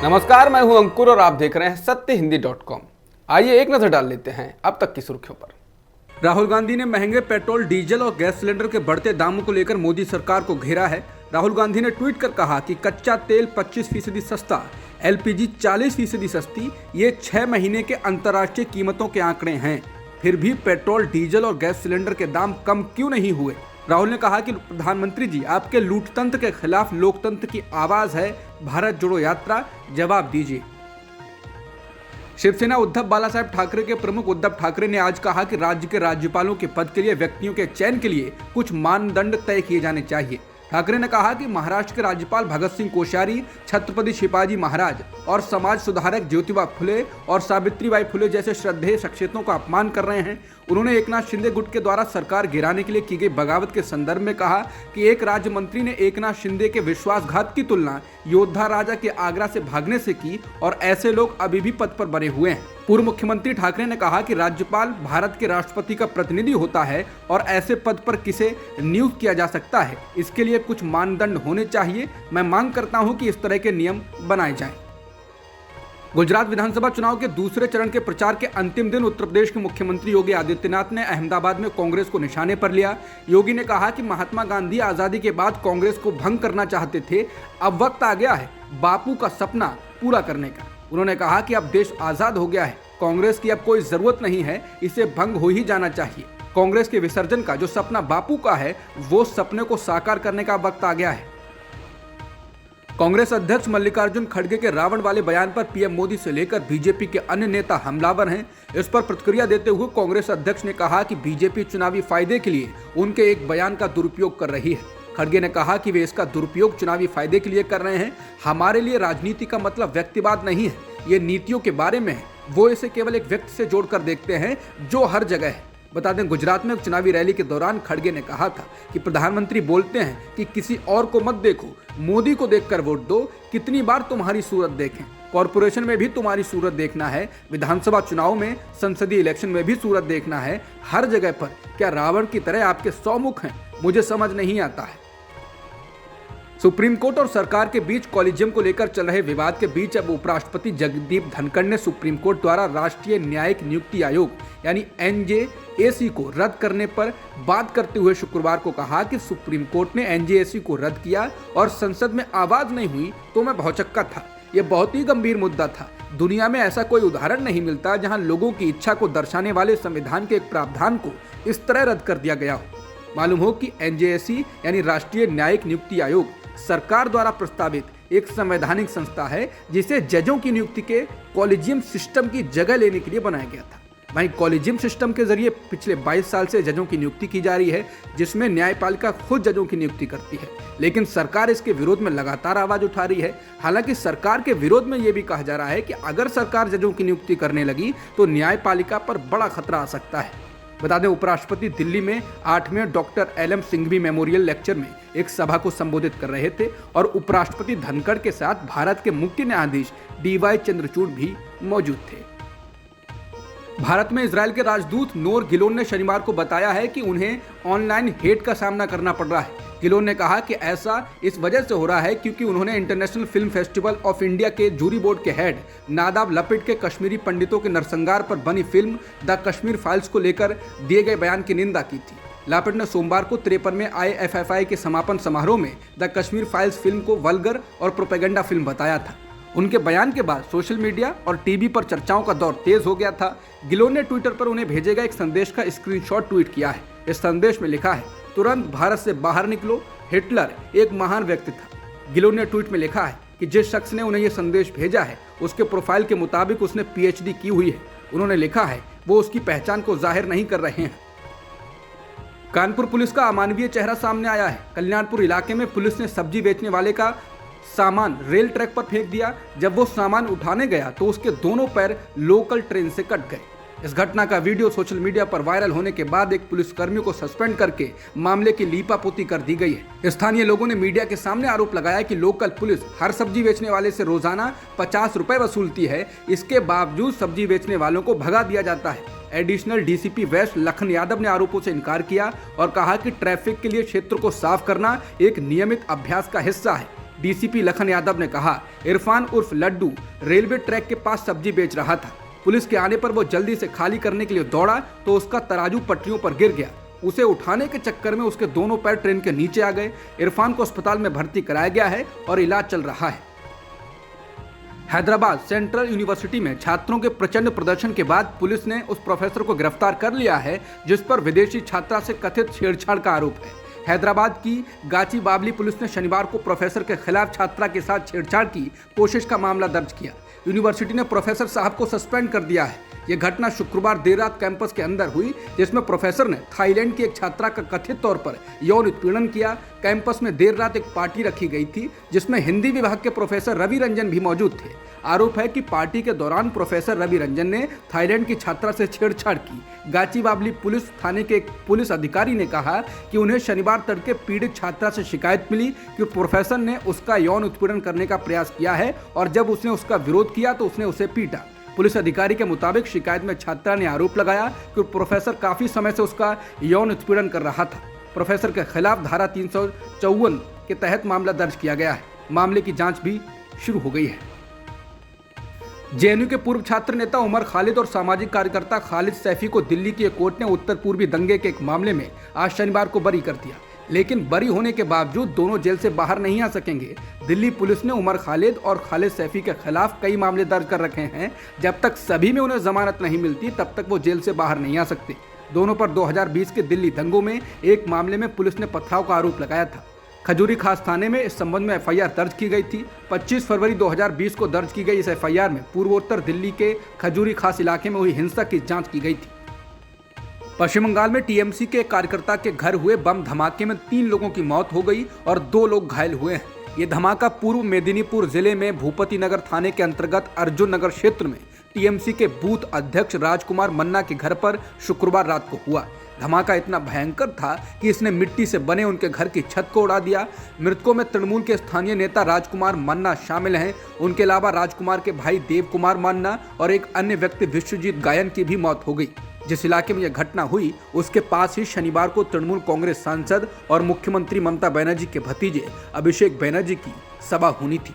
नमस्कार, मैं हूं अंकुर और आप देख रहे हैं सत्यहिंदी.com। आइए एक नजर डाल लेते हैं अब तक की सुर्खियों पर। राहुल गांधी ने महंगे पेट्रोल, डीजल और गैस सिलेंडर के बढ़ते दामों को लेकर मोदी सरकार को घेरा है। राहुल गांधी ने ट्वीट कर कहा कि कच्चा तेल 25% सस्ता, LPG 40% सस्ती, ये 6 महीने के अंतर्राष्ट्रीय कीमतों के आंकड़े हैं। फिर भी पेट्रोल, डीजल और गैस सिलेंडर के दाम कम क्यों नहीं हुए? राहुल ने कहा कि प्रधानमंत्री जी, आपके लूटतंत्र के खिलाफ लोकतंत्र की आवाज है, भारत जोड़ो यात्रा, जवाब दीजिए। शिवसेना उद्धव बालासाहेब ठाकरे के प्रमुख उद्धव ठाकरे ने आज कहा कि राज्य के राज्यपालों के पद के लिए व्यक्तियों के चयन के लिए कुछ मानदंड तय किए जाने चाहिए। ठाकरे ने कहा कि महाराष्ट्र के राज्यपाल भगत सिंह कोश्यारी, छत्रपति शिवाजी महाराज और समाज सुधारक ज्योतिबा फुले और सावित्रीबाई फुले जैसे श्रद्धेय शख्सियतों का अपमान कर रहे हैं। उन्होंने एकनाथ शिंदे गुट के द्वारा सरकार गिराने के लिए की गई बगावत के संदर्भ में कहा कि एक राज्य मंत्री ने एकनाथ शिंदे के विश्वासघात की तुलना योद्धा राजा के आगरा से भागने से की और ऐसे लोग अभी भी पद पर बने हुए हैं। पूर्व मुख्यमंत्री ठाकरे ने कहा कि राज्यपाल भारत के राष्ट्रपति का प्रतिनिधि होता है और ऐसे पद पर किसे नियुक्त किया जा सकता है, इसके लिए कुछ मानदंड होने चाहिए। मैं मांग करता हूं कि इस तरह के नियम बनाए जाएं। गुजरात विधानसभा चुनाव के दूसरे चरण के प्रचार के अंतिम दिन उत्तर प्रदेश के मुख्यमंत्री योगी आदित्यनाथ ने अहमदाबाद में कांग्रेस को निशाने पर लिया। योगी ने कहा कि महात्मा गांधी आजादी के बाद कांग्रेस को भंग करना चाहते थे, अब वक्त आ गया है बापू का सपना पूरा करने का। उन्होंने कहा कि अब देश आजाद हो गया है, कांग्रेस की अब कोई जरूरत नहीं है, इसे भंग हो ही जाना चाहिए। कांग्रेस के विसर्जन का जो सपना बापू का है, वो सपने को साकार करने का वक्त आ गया है। कांग्रेस अध्यक्ष मल्लिकार्जुन खड़गे के रावण वाले बयान पर पीएम मोदी से लेकर बीजेपी के अन्य नेता हमलावर हैं। इस पर प्रतिक्रिया देते हुए कांग्रेस अध्यक्ष ने कहा कि बीजेपी चुनावी फायदे के लिए उनके एक बयान का दुरुपयोग कर रही है। खड़गे ने कहा कि वे इसका दुरुपयोग चुनावी फायदे के लिए कर रहे हैं। हमारे लिए राजनीति का मतलब व्यक्तिवाद नहीं है, ये नीतियों के बारे में है। वो इसे केवल एक व्यक्ति से जोड़कर देखते हैं जो हर जगह है। बता दें, गुजरात में एक चुनावी रैली के दौरान खड़गे ने कहा था कि प्रधानमंत्री बोलते हैं कि किसी और को मत देखो, मोदी को देखकर वोट दो। कितनी बार तुम्हारी सूरत देखें? कॉरपोरेशन में भी तुम्हारी सूरत देखना है, विधानसभा चुनाव में, संसदीय इलेक्शन में भी सूरत देखना है। हर जगह पर क्या रावण की तरह आपके 100 मुख हैं? मुझे समझ नहीं आता है। सुप्रीम कोर्ट और सरकार के बीच कॉलेजियम को लेकर चल रहे विवाद के बीच अब उपराष्ट्रपति जगदीप धनखड़ ने सुप्रीम कोर्ट द्वारा राष्ट्रीय न्यायिक नियुक्ति आयोग यानी NJAC को रद्द करने पर बात करते हुए शुक्रवार को कहा कि सुप्रीम कोर्ट ने NJAC को रद्द किया और संसद में आवाज नहीं हुई तो मैं भौचक्का था। यह बहुत ही गंभीर मुद्दा था। दुनिया में ऐसा कोई उदाहरण नहीं मिलता जहां लोगों की इच्छा को दर्शाने वाले संविधान के एक प्रावधान को इस तरह रद्द कर दिया गया हो। मालूम हो कि NJAC यानी राष्ट्रीय न्यायिक नियुक्ति आयोग सरकार द्वारा प्रस्तावित एक संवैधानिक संस्था है जिसे जजों की नियुक्ति के कॉलेजियम सिस्टम की जगह लेने के लिए बनाया गया था। वहीं कॉलेजियम सिस्टम के जरिए पिछले 22 साल से जजों की नियुक्ति की जा रही है, जिसमें न्यायपालिका खुद जजों की नियुक्ति करती है। लेकिन सरकार इसके विरोध में लगातार आवाज उठा रही है। हालांकि सरकार के विरोध में यह भी कहा जा रहा है कि अगर सरकार जजों की नियुक्ति करने लगी तो न्यायपालिका पर बड़ा खतरा आ सकता है। बता दें, उपराष्ट्रपति दिल्ली में 8वें doctor LM Singhvi memorial lecture में एक सभा को संबोधित कर रहे थे और उपराष्ट्रपति धनखड़ के साथ भारत के मुख्य न्यायाधीश DY चंद्रचूड़ भी मौजूद थे। भारत में इजरायल के राजदूत नोर गिलोन ने शनिवार को बताया है कि उन्हें ऑनलाइन हेट का सामना करना पड़ रहा है। गिलोन ने कहा कि ऐसा इस वजह से हो रहा है क्योंकि उन्होंने international film festival of India के जूरी बोर्ड के हेड नादाब लपिट के कश्मीरी पंडितों के नरसंहार पर बनी फिल्म द कश्मीर फाइल्स को लेकर दिए गए बयान की निंदा की थी। लापिट ने सोमवार को 53 में IFFI के समापन समारोह में द कश्मीर फाइल्स फिल्म को वल्गर और प्रोपेगेंडा फिल्म बताया था। उनके बयान के बाद सोशल मीडिया और टीवी पर चर्चाओं का दौर तेज हो गया था। गिलोन ने ट्विटर पर उन्हें भेजे गए एक संदेश का स्क्रीनशॉट ट्वीट किया है। इस संदेश में लिखा है, तुरंत भारत से बाहर निकलो, हिटलर एक महान व्यक्ति था। गिलोन ने ट्वीट में लिखा है कि जिस शख्स ने उन्हें यह संदेश भेजा है उसके प्रोफाइल के मुताबिक उसने PhD की हुई है। उन्होंने लिखा है वो उसकी पहचान को जाहिर नहीं कर रहे हैं। कानपुर पुलिस का अमानवीय चेहरा सामने आया है। कल्याणपुर इलाके में पुलिस ने सब्जी बेचने वाले का सामान रेल ट्रैक पर फेंक दिया। जब वो सामान उठाने गया तो उसके दोनों पैर लोकल ट्रेन से कट गए। इस घटना का वीडियो सोशल मीडिया पर वायरल होने के बाद एक पुलिसकर्मी को सस्पेंड करके मामले की लीपापोती कर दी गई है। स्थानीय लोगों ने मीडिया के सामने आरोप लगाया कि लोकल पुलिस हर सब्जी बेचने वाले से रोजाना 50 रुपए वसूलती है, इसके बावजूद सब्जी बेचने वालों को भगा दिया जाता है। Additional DCP west Lakhan Yadav ने आरोपों से इनकार किया और कहा कि ट्रैफिक के लिए क्षेत्र को साफ करना एक नियमित अभ्यास का हिस्सा है। डीसीपी लखन यादव ने कहा, इरफान उर्फ लड्डू रेलवे ट्रैक के पास सब्जी बेच रहा था। पुलिस के आने पर वो जल्दी से खाली करने के लिए दौड़ा तो उसका तराजू पटरियों पर गिर गया। उसे उठाने के चक्कर में उसके दोनों पैर ट्रेन के नीचे आ गए। इरफान को अस्पताल में भर्ती कराया गया है और इलाज चल रहा है। हैदराबाद सेंट्रल यूनिवर्सिटी में छात्रों के प्रचंड प्रदर्शन के बाद पुलिस ने उस प्रोफेसर को गिरफ्तार कर लिया है जिस पर विदेशी छात्रा से कथित छेड़छाड़ का आरोप है। हैदराबाद की गाचीबावली पुलिस ने शनिवार को प्रोफेसर के खिलाफ छात्रा के साथ छेड़छाड़ की कोशिश का मामला दर्ज किया। यूनिवर्सिटी ने प्रोफेसर साहब को सस्पेंड कर दिया है। यह घटना शुक्रवार देर रात कैंपस के अंदर हुई, जिसमें प्रोफेसर ने थाईलैंड की एक छात्रा का कथित तौर पर यौन उत्पीड़न किया। कैंपस में देर रात एक पार्टी रखी गई थी जिसमें हिंदी विभाग के प्रोफेसर रवि रंजन भी मौजूद थे। आरोप है कि पार्टी के दौरान प्रोफेसर रवि रंजन ने थाईलैंड की छात्रा से छेड़छाड़ की। गाचीबावली पुलिस थाने के एक पुलिस अधिकारी ने कहा कि उन्हें शनिवार तड़के पीड़ित छात्रा से शिकायत मिली कि प्रोफेसर ने उसका यौन उत्पीड़न करने का प्रयास किया है और जब उसने उसका विरोध किया तो उसने उसे पीटा। पुलिस अधिकारी के मुताबिक शिकायत में छात्रा ने आरोप लगाया कि प्रोफेसर काफी समय से उसका यौन उत्पीड़न कर रहा था। प्रोफेसर के खिलाफ धारा 354 के तहत मामला दर्ज किया गया है। मामले की जांच भी शुरू हो गई है। जेएनयू के पूर्व छात्र नेता उमर खालिद और सामाजिक कार्यकर्ता खालिद सैफी को दिल्ली की एक कोर्ट ने उत्तर पूर्वी दंगे के एक मामले में आज शनिवार को बरी कर दिया, लेकिन बरी होने के बावजूद दोनों जेल से बाहर नहीं आ सकेंगे। दिल्ली पुलिस ने उमर खालिद और खालिद सैफी के खिलाफ कई मामले दर्ज कर रखे हैं। जब तक सभी में उन्हें जमानत नहीं मिलती तब तक वो जेल से बाहर नहीं आ सकते। दोनों पर 2020 के दिल्ली दंगों में एक मामले में पुलिस ने पथराव का आरोप लगाया था। खजूरी खास थाने में इस संबंध में एफआईआर दर्ज की गई थी। 25 फरवरी 2020 को दर्ज की गई इस एफआईआर में पूर्वोत्तर दिल्ली के खजूरी खास इलाके में हुई हिंसा की जांच की गई थी। पश्चिम बंगाल में टीएमसी के कार्यकर्ता के घर हुए बम धमाके में 3 लोगों की मौत हो गई और 2 लोग घायल हुए हैं। ये धमाका पूर्व मेदिनीपुर जिले में भूपति नगर थाने के अंतर्गत अर्जुन नगर क्षेत्र में टीएमसी के बूथ अध्यक्ष राजकुमार मन्ना के घर पर शुक्रवार रात को हुआ। धमाका इतना भयंकर था कि इसने मिट्टी से बने उनके घर की छत को उड़ा दिया। मृतकों में तृणमूल के स्थानीय नेता राजकुमार मन्ना शामिल हैं। उनके अलावा राजकुमार के भाई देव कुमार मन्ना और एक अन्य व्यक्ति विश्वजीत गायन की भी मौत हो गई। जिस इलाके में यह घटना हुई उसके पास ही शनिवार को तृणमूल कांग्रेस सांसद और मुख्यमंत्री ममता बनर्जी के भतीजे अभिषेक बनर्जी की सभा होनी थी।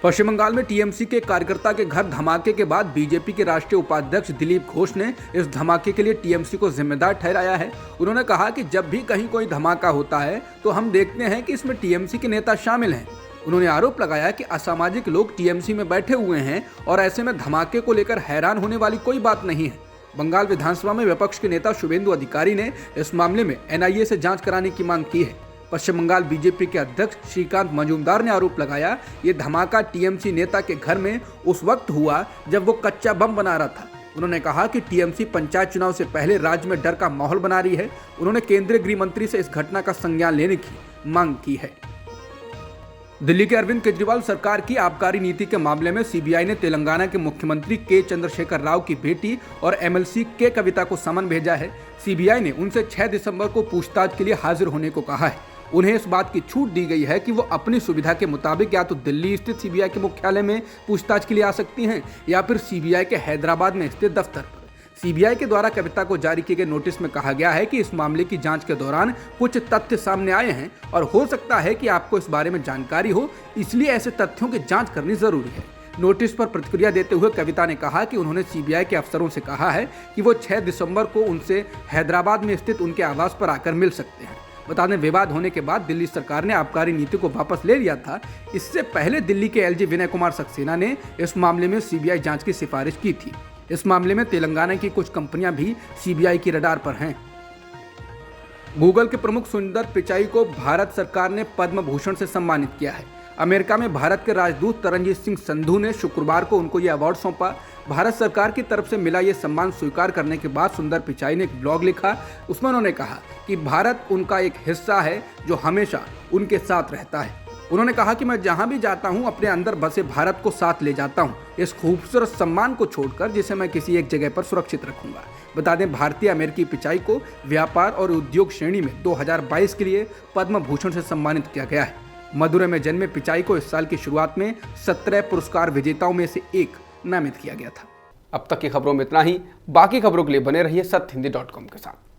पश्चिम बंगाल में टीएमसी के कार्यकर्ता के घर धमाके के बाद बीजेपी के राष्ट्रीय उपाध्यक्ष दिलीप घोष ने इस धमाके के लिए टीएमसी को जिम्मेदार ठहराया है। उन्होंने कहा कि जब भी कहीं कोई धमाका होता है तो हम देखते हैं कि इसमें टीएमसी के नेता शामिल हैं। उन्होंने आरोप लगाया कि असामाजिक लोग टीएमसी में बैठे हुए हैं और ऐसे में धमाके को लेकर हैरान होने वाली कोई बात नहीं है। बंगाल विधानसभा में विपक्ष के नेता शुभेंदु अधिकारी ने इस मामले में एनआईए से जांच कराने की मांग की है। पश्चिम बंगाल बीजेपी के अध्यक्ष श्रीकांत मजूमदार ने आरोप लगाया, ये धमाका टीएमसी नेता के घर में उस वक्त हुआ जब वो कच्चा बम बना रहा था। उन्होंने कहा कि टीएमसी पंचायत चुनाव से पहले राज्य में डर का माहौल बना रही है। उन्होंने केंद्रीय गृह मंत्री से इस घटना का संज्ञान लेने की मांग की है। दिल्ली के अरविंद केजरीवाल सरकार की आबकारी नीति के मामले में सीबीआई ने तेलंगाना के मुख्यमंत्री के चंद्रशेखर राव की बेटी और एमएलसी के कविता को समन भेजा है। सीबीआई ने उनसे 6 दिसंबर को पूछताछ के लिए हाजिर होने को कहा है। उन्हें इस बात की छूट दी गई है कि वो अपनी सुविधा के मुताबिक या तो दिल्ली स्थित सीबीआई के मुख्यालय में पूछताछ के लिए आ सकती हैं या फिर सीबीआई के हैदराबाद में स्थित दफ्तर पर। सीबीआई के द्वारा कविता को जारी किए गए नोटिस में कहा गया है कि इस मामले की जांच के दौरान कुछ तथ्य सामने आए हैं और हो सकता है कि आपको इस बारे में जानकारी हो, इसलिए ऐसे तथ्यों की जांच करनी जरूरी है। नोटिस पर प्रतिक्रिया देते हुए कविता ने कहा कि उन्होंने सीबीआई के अफसरों से कहा है कि वो 6 दिसंबर को उनसे हैदराबाद में स्थित उनके आवास पर आकर मिल सकते हैं। बता दें, विवाद होने के बाद दिल्ली सरकार ने आबकारी नीति को वापस ले लिया था। इससे पहले दिल्ली के एलजी विनय कुमार सक्सेना ने इस मामले में सीबीआई जांच की सिफारिश की थी। इस मामले में तेलंगाना की कुछ कंपनियां भी सीबीआई की रडार पर हैं। गूगल के प्रमुख सुंदर पिचाई को भारत सरकार ने पद्म भूषण से सम्मानित किया है। अमेरिका में भारत के राजदूत तरनजीत सिंह संधू ने शुक्रवार को उनको यह अवार्ड सौंपा। भारत सरकार की तरफ से मिला ये सम्मान स्वीकार करने के बाद सुंदर पिचाई ने एक ब्लॉग लिखा। उसमें उन्होंने कहा कि भारत उनका एक हिस्सा है जो हमेशा उनके साथ रहता है। उन्होंने कहा कि मैं जहां भी जाता हूं अपने अंदर बसे भारत को साथ ले जाता हूं, इस खूबसूरत सम्मान को छोड़कर जिसे मैं किसी एक जगह पर सुरक्षित रखूंगा। बता दें, भारतीय अमेरिकी पिचाई को व्यापार और उद्योग श्रेणी में 2022 के लिए पद्म भूषण से सम्मानित किया गया है। मदुरै में जन्मे पिचाई को इस साल की शुरुआत में 17 पुरस्कार विजेताओं में से एक नामित किया गया था। अब तक की खबरों में इतना ही। बाकी खबरों के लिए बने रहिए सत्यहिंदी.com के साथ।